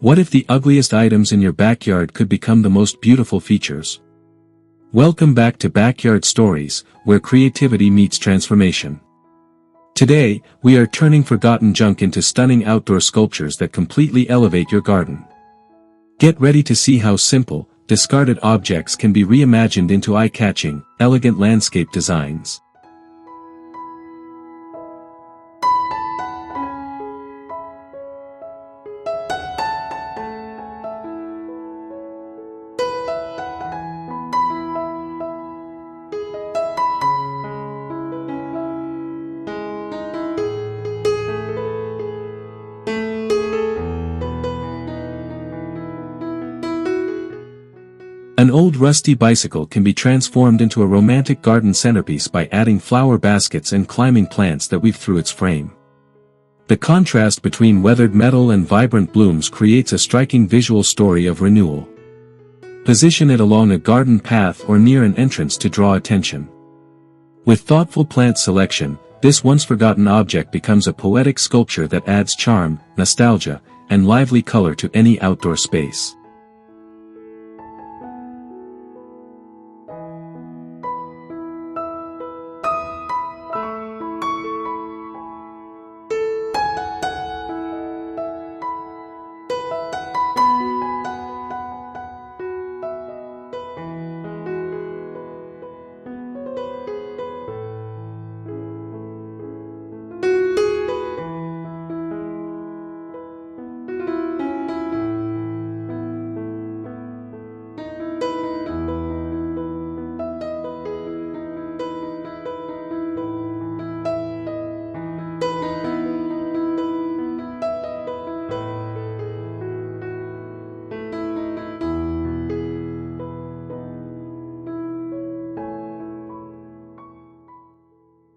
What if the ugliest items in your backyard could become the most beautiful features? Welcome back to Backyard Stories, where creativity meets transformation. Today, we are turning forgotten junk into stunning outdoor sculptures that completely elevate your garden. Get ready to see how simple, discarded objects can be reimagined into eye-catching, elegant landscape designs. An old rusty bicycle can be transformed into a romantic garden centerpiece by adding flower baskets and climbing plants that weave through its frame. The contrast between weathered metal and vibrant blooms creates a striking visual story of renewal. Position it along a garden path or near an entrance to draw attention. With thoughtful plant selection, this once-forgotten object becomes a poetic sculpture that adds charm, nostalgia, and lively color to any outdoor space.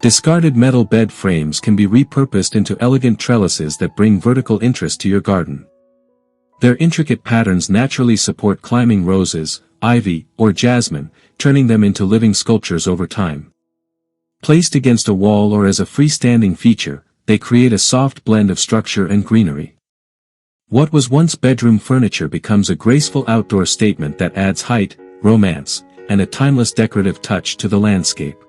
Discarded metal bed frames can be repurposed into elegant trellises that bring vertical interest to your garden. Their intricate patterns naturally support climbing roses, ivy, or jasmine, turning them into living sculptures over time. Placed against a wall or as a freestanding feature, they create a soft blend of structure and greenery. What was once bedroom furniture becomes a graceful outdoor statement that adds height, romance, and a timeless decorative touch to the landscape.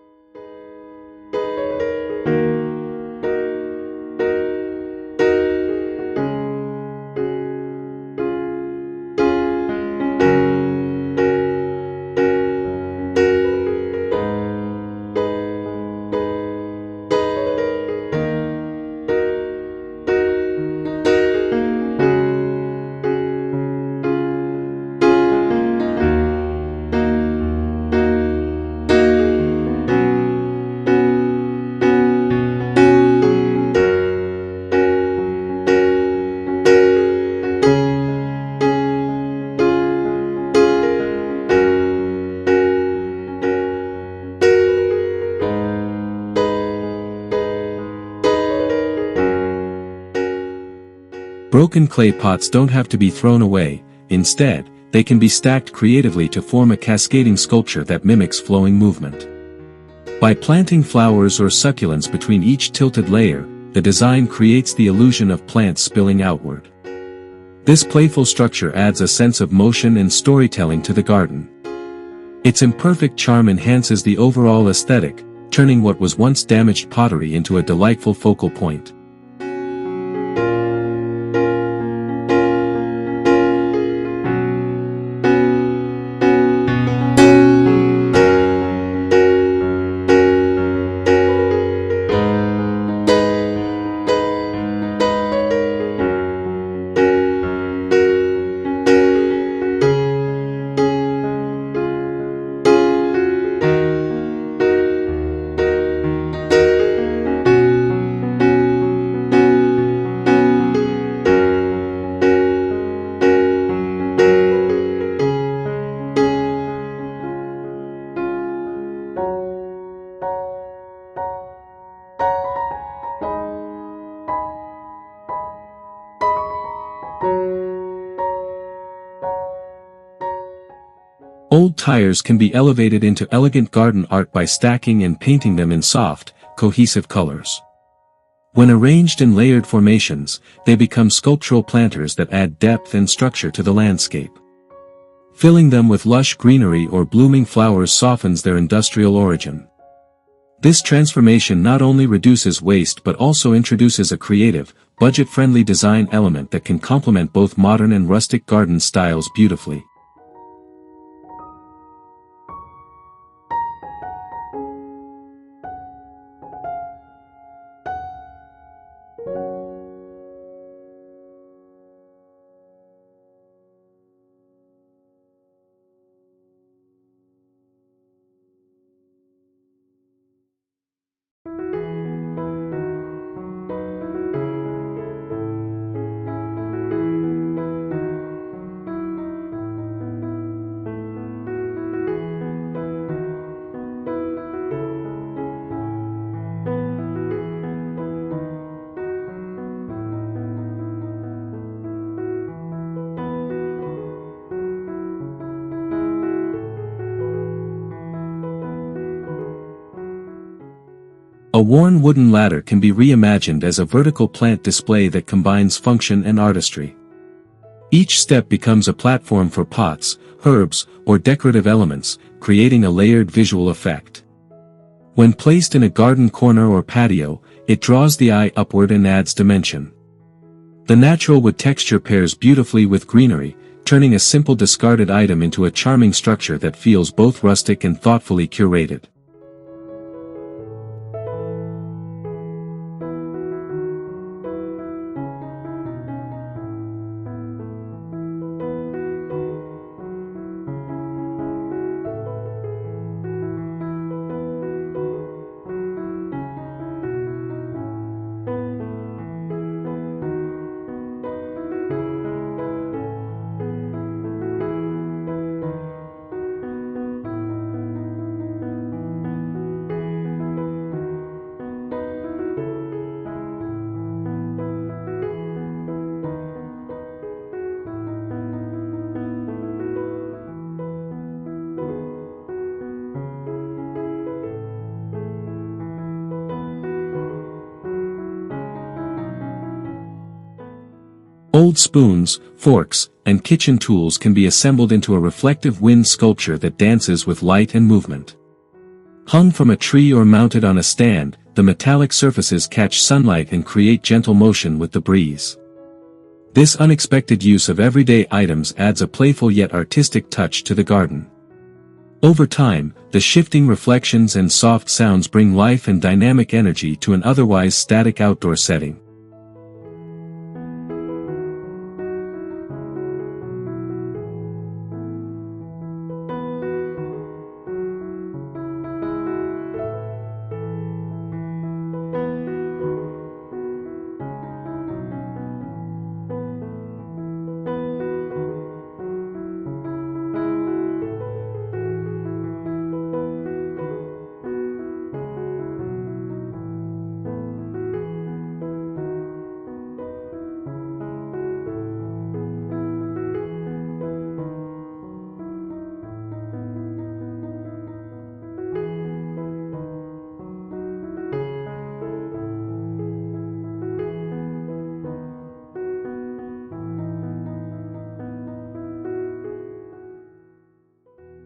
Broken clay pots don't have to be thrown away, instead, they can be stacked creatively to form a cascading sculpture that mimics flowing movement. By planting flowers or succulents between each tilted layer, the design creates the illusion of plants spilling outward. This playful structure adds a sense of motion and storytelling to the garden. Its imperfect charm enhances the overall aesthetic, turning what was once damaged pottery into a delightful focal point. Old tires can be elevated into elegant garden art by stacking and painting them in soft, cohesive colors. When arranged in layered formations, they become sculptural planters that add depth and structure to the landscape. Filling them with lush greenery or blooming flowers softens their industrial origin. This transformation not only reduces waste but also introduces a creative, budget-friendly design element that can complement both modern and rustic garden styles beautifully. A worn wooden ladder can be reimagined as a vertical plant display that combines function and artistry. Each step becomes a platform for pots, herbs, or decorative elements, creating a layered visual effect. When placed in a garden corner or patio, it draws the eye upward and adds dimension. The natural wood texture pairs beautifully with greenery, turning a simple discarded item into a charming structure that feels both rustic and thoughtfully curated. Old spoons, forks, and kitchen tools can be assembled into a reflective wind sculpture that dances with light and movement. Hung from a tree or mounted on a stand, the metallic surfaces catch sunlight and create gentle motion with the breeze. This unexpected use of everyday items adds a playful yet artistic touch to the garden. Over time, the shifting reflections and soft sounds bring life and dynamic energy to an otherwise static outdoor setting.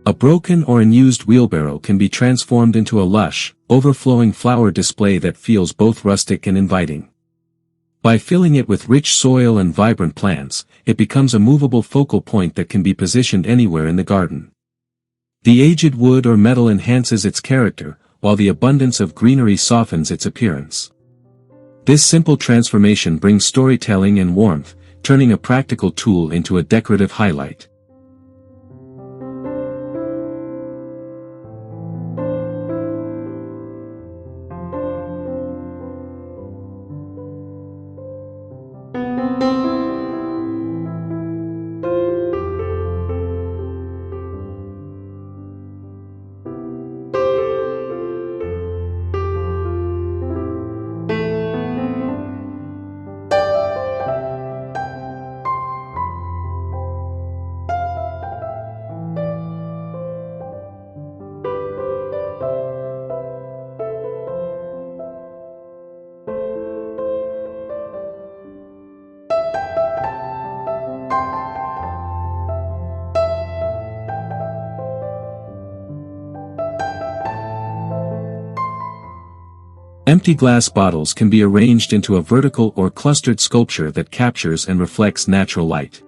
A broken or unused wheelbarrow can be transformed into a lush, overflowing flower display that feels both rustic and inviting. By filling it with rich soil and vibrant plants, it becomes a movable focal point that can be positioned anywhere in the garden. The aged wood or metal enhances its character, while the abundance of greenery softens its appearance. This simple transformation brings storytelling and warmth, turning a practical tool into a decorative highlight. Empty glass bottles can be arranged into a vertical or clustered sculpture that captures and reflects natural light.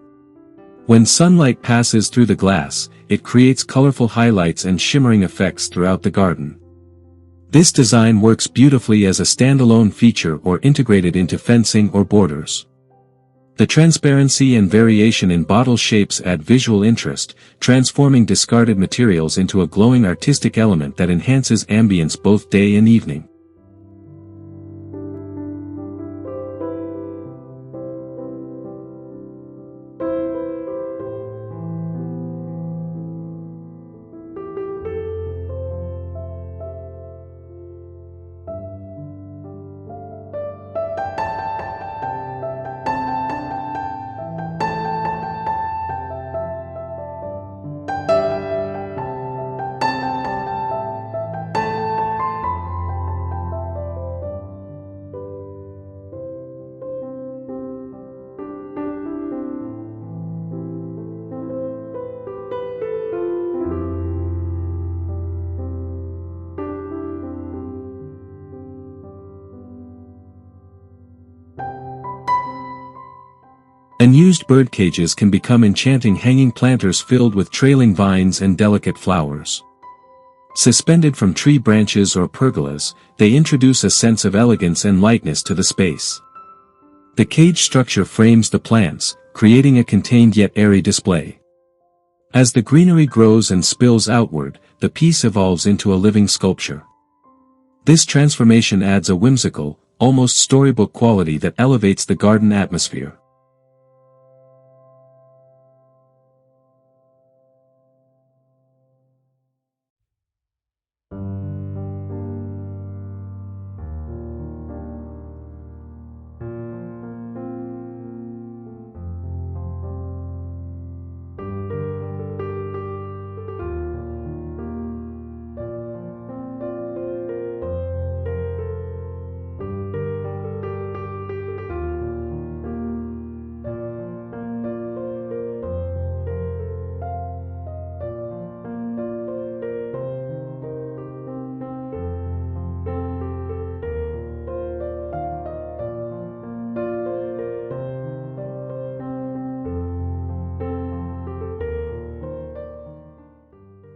When sunlight passes through the glass, it creates colorful highlights and shimmering effects throughout the garden. This design works beautifully as a standalone feature or integrated into fencing or borders. The transparency and variation in bottle shapes add visual interest, transforming discarded materials into a glowing artistic element that enhances ambience both day and evening. Unused bird cages can become enchanting hanging planters filled with trailing vines and delicate flowers. Suspended from tree branches or pergolas, they introduce a sense of elegance and lightness to the space. The cage structure frames the plants, creating a contained yet airy display. As the greenery grows and spills outward, the piece evolves into a living sculpture. This transformation adds a whimsical, almost storybook quality that elevates the garden atmosphere.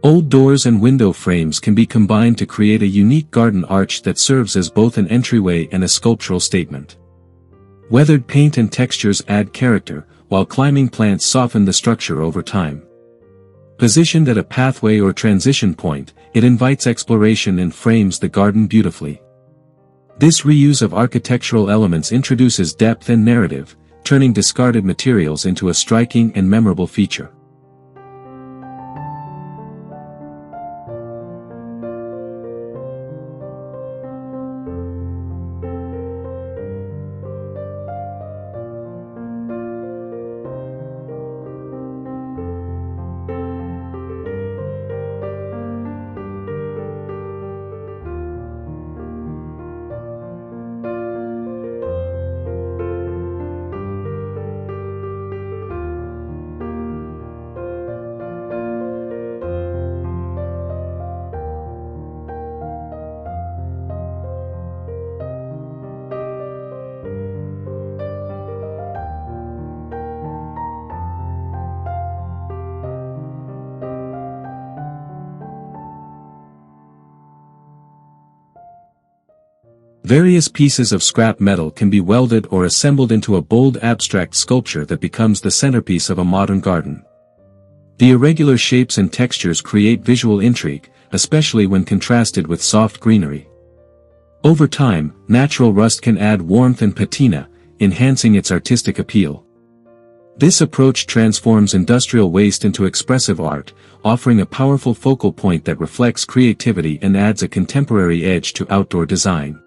Old doors and window frames can be combined to create a unique garden arch that serves as both an entryway and a sculptural statement. Weathered paint and textures add character, while climbing plants soften the structure over time. Positioned at a pathway or transition point, it invites exploration and frames the garden beautifully. This reuse of architectural elements introduces depth and narrative, turning discarded materials into a striking and memorable feature. Various pieces of scrap metal can be welded or assembled into a bold abstract sculpture that becomes the centerpiece of a modern garden. The irregular shapes and textures create visual intrigue, especially when contrasted with soft greenery. Over time, natural rust can add warmth and patina, enhancing its artistic appeal. This approach transforms industrial waste into expressive art, offering a powerful focal point that reflects creativity and adds a contemporary edge to outdoor design.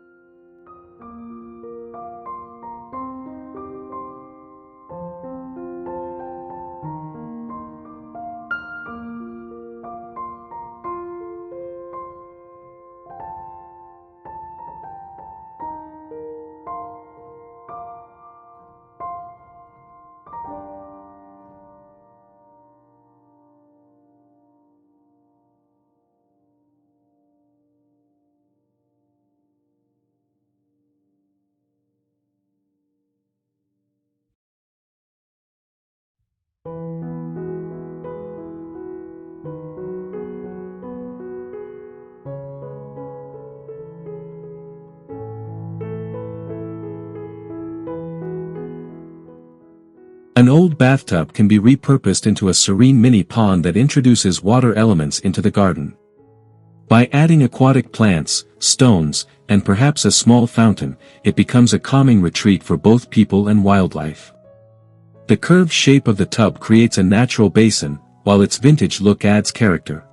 An old bathtub can be repurposed into a serene mini pond that introduces water elements into the garden. By adding aquatic plants, stones, and perhaps a small fountain, it becomes a calming retreat for both people and wildlife. The curved shape of the tub creates a natural basin, while its vintage look adds character.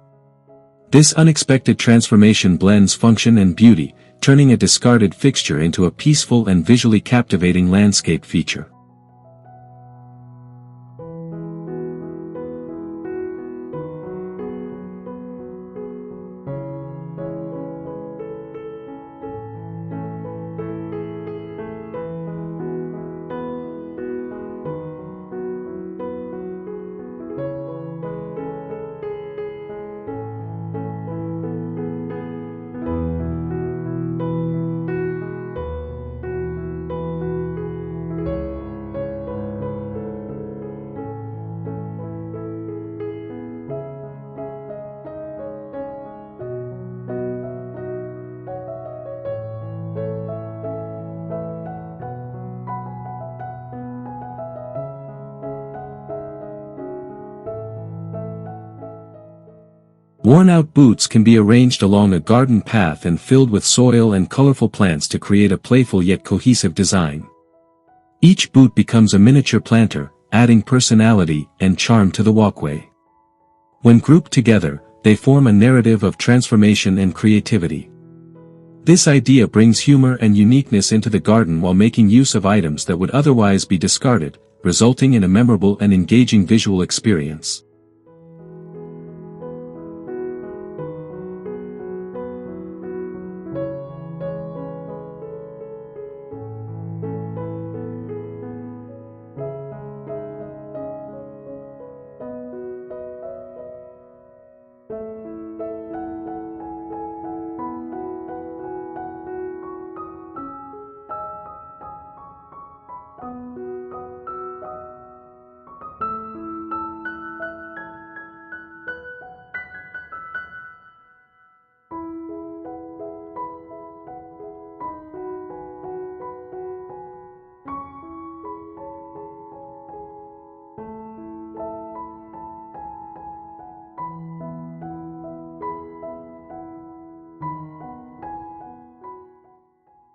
This unexpected transformation blends function and beauty, turning a discarded fixture into a peaceful and visually captivating landscape feature. Worn-out boots can be arranged along a garden path and filled with soil and colorful plants to create a playful yet cohesive design. Each boot becomes a miniature planter, adding personality and charm to the walkway. When grouped together, they form a narrative of transformation and creativity. This idea brings humor and uniqueness into the garden while making use of items that would otherwise be discarded, resulting in a memorable and engaging visual experience.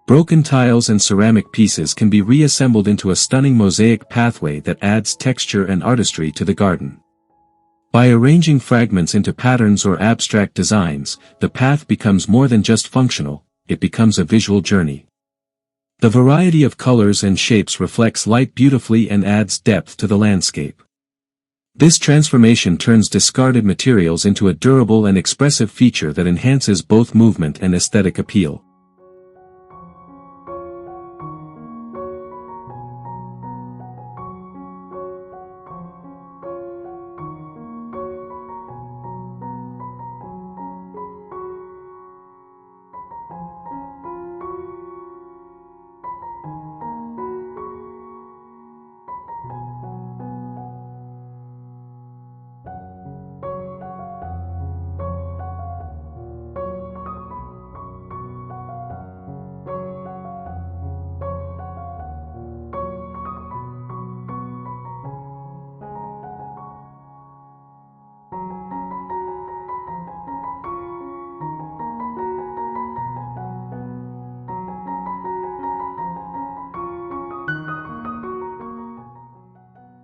Broken tiles and ceramic pieces can be reassembled into a stunning mosaic pathway that adds texture and artistry to the garden. By arranging fragments into patterns or abstract designs, the path becomes more than just functional, it becomes a visual journey. The variety of colors and shapes reflects light beautifully and adds depth to the landscape. This transformation turns discarded materials into a durable and expressive feature that enhances both movement and aesthetic appeal.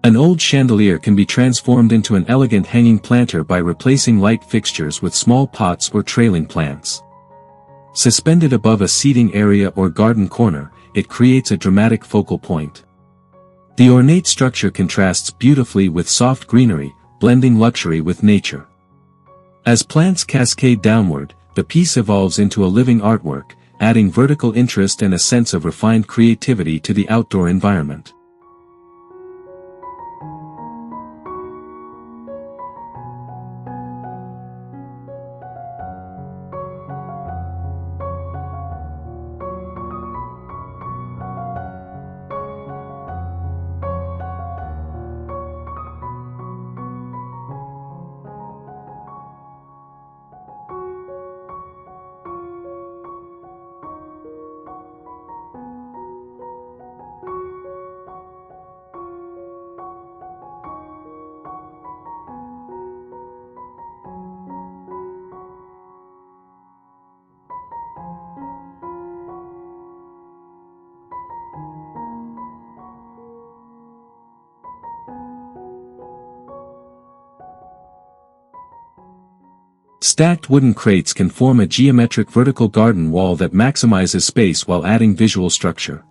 An old chandelier can be transformed into an elegant hanging planter by replacing light fixtures with small pots or trailing plants. Suspended above a seating area or garden corner, it creates a dramatic focal point. The ornate structure contrasts beautifully with soft greenery, blending luxury with nature. As plants cascade downward, the piece evolves into a living artwork, adding vertical interest and a sense of refined creativity to the outdoor environment. Stacked wooden crates can form a geometric vertical garden wall that maximizes space while adding visual structure.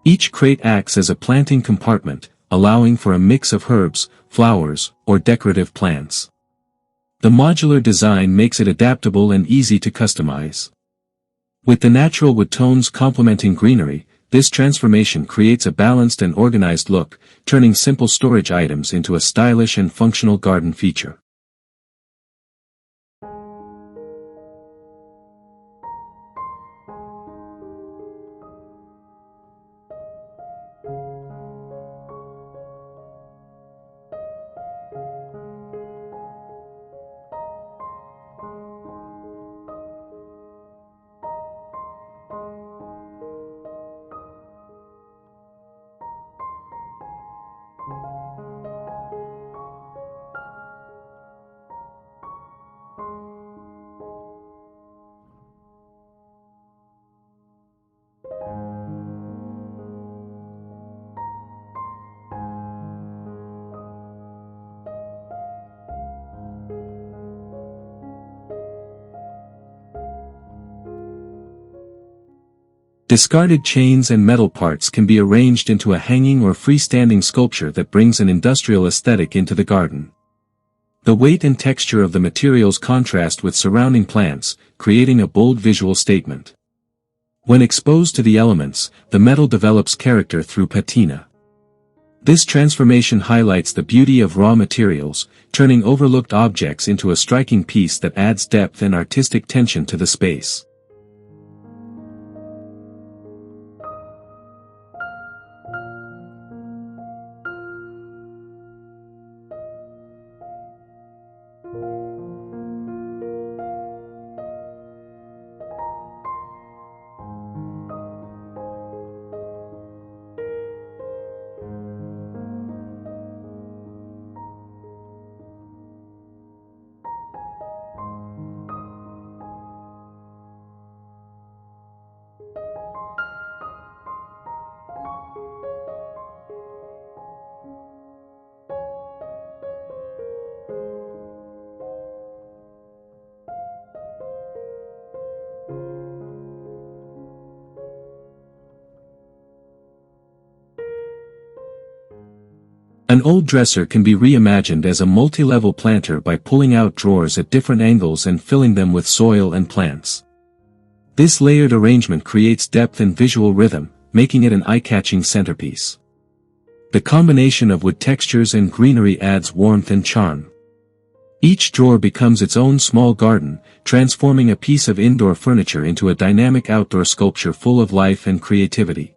Each crate acts as a planting compartment, allowing for a mix of herbs, flowers, or decorative plants. The modular design makes it adaptable and easy to customize. With the natural wood tones complementing greenery, this transformation creates a balanced and organized look, turning simple storage items into a stylish and functional garden feature. Discarded chains and metal parts can be arranged into a hanging or freestanding sculpture that brings an industrial aesthetic into the garden. The weight and texture of the materials contrast with surrounding plants, creating a bold visual statement. When exposed to the elements, the metal develops character through patina. This transformation highlights the beauty of raw materials, turning overlooked objects into a striking piece that adds depth and artistic tension to the space. An old dresser can be reimagined as a multi-level planter by pulling out drawers at different angles and filling them with soil and plants. This layered arrangement creates depth and visual rhythm, making it an eye-catching centerpiece. The combination of wood textures and greenery adds warmth and charm. Each drawer becomes its own small garden, transforming a piece of indoor furniture into a dynamic outdoor sculpture full of life and creativity.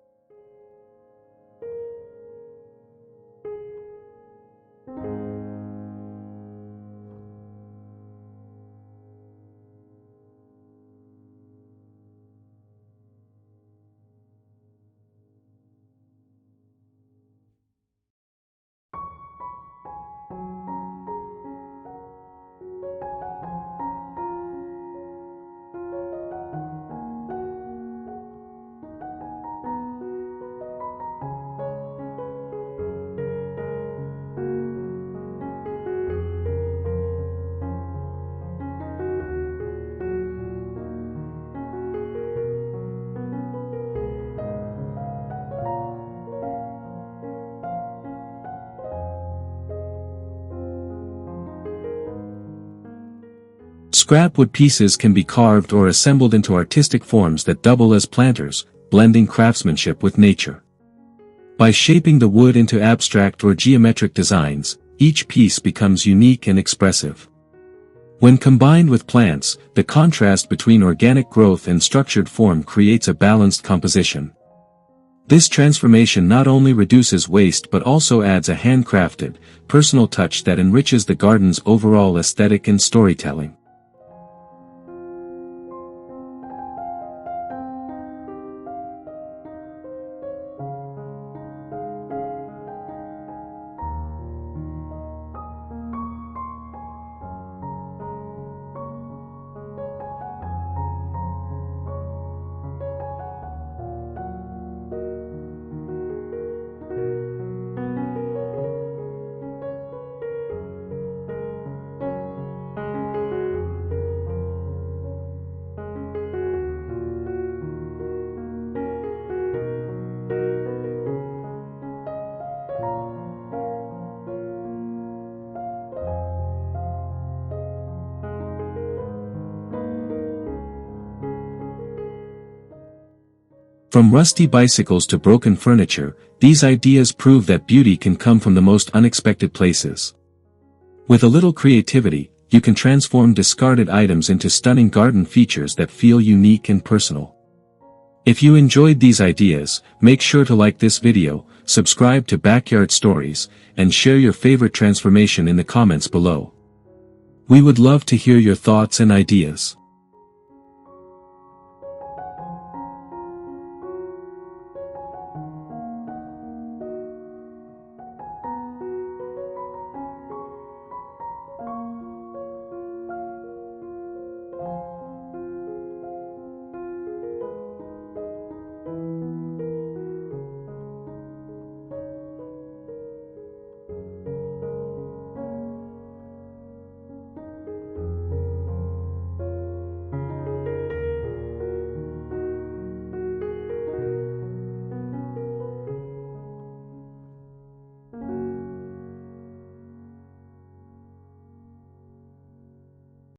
Scrap wood pieces can be carved or assembled into artistic forms that double as planters, blending craftsmanship with nature. By shaping the wood into abstract or geometric designs, each piece becomes unique and expressive. When combined with plants, the contrast between organic growth and structured form creates a balanced composition. This transformation not only reduces waste but also adds a handcrafted, personal touch that enriches the garden's overall aesthetic and storytelling. From rusty bicycles to broken furniture, these ideas prove that beauty can come from the most unexpected places. With a little creativity, you can transform discarded items into stunning garden features that feel unique and personal. If you enjoyed these ideas, make sure to like this video, subscribe to Backyard Stories, and share your favorite transformation in the comments below. We would love to hear your thoughts and ideas.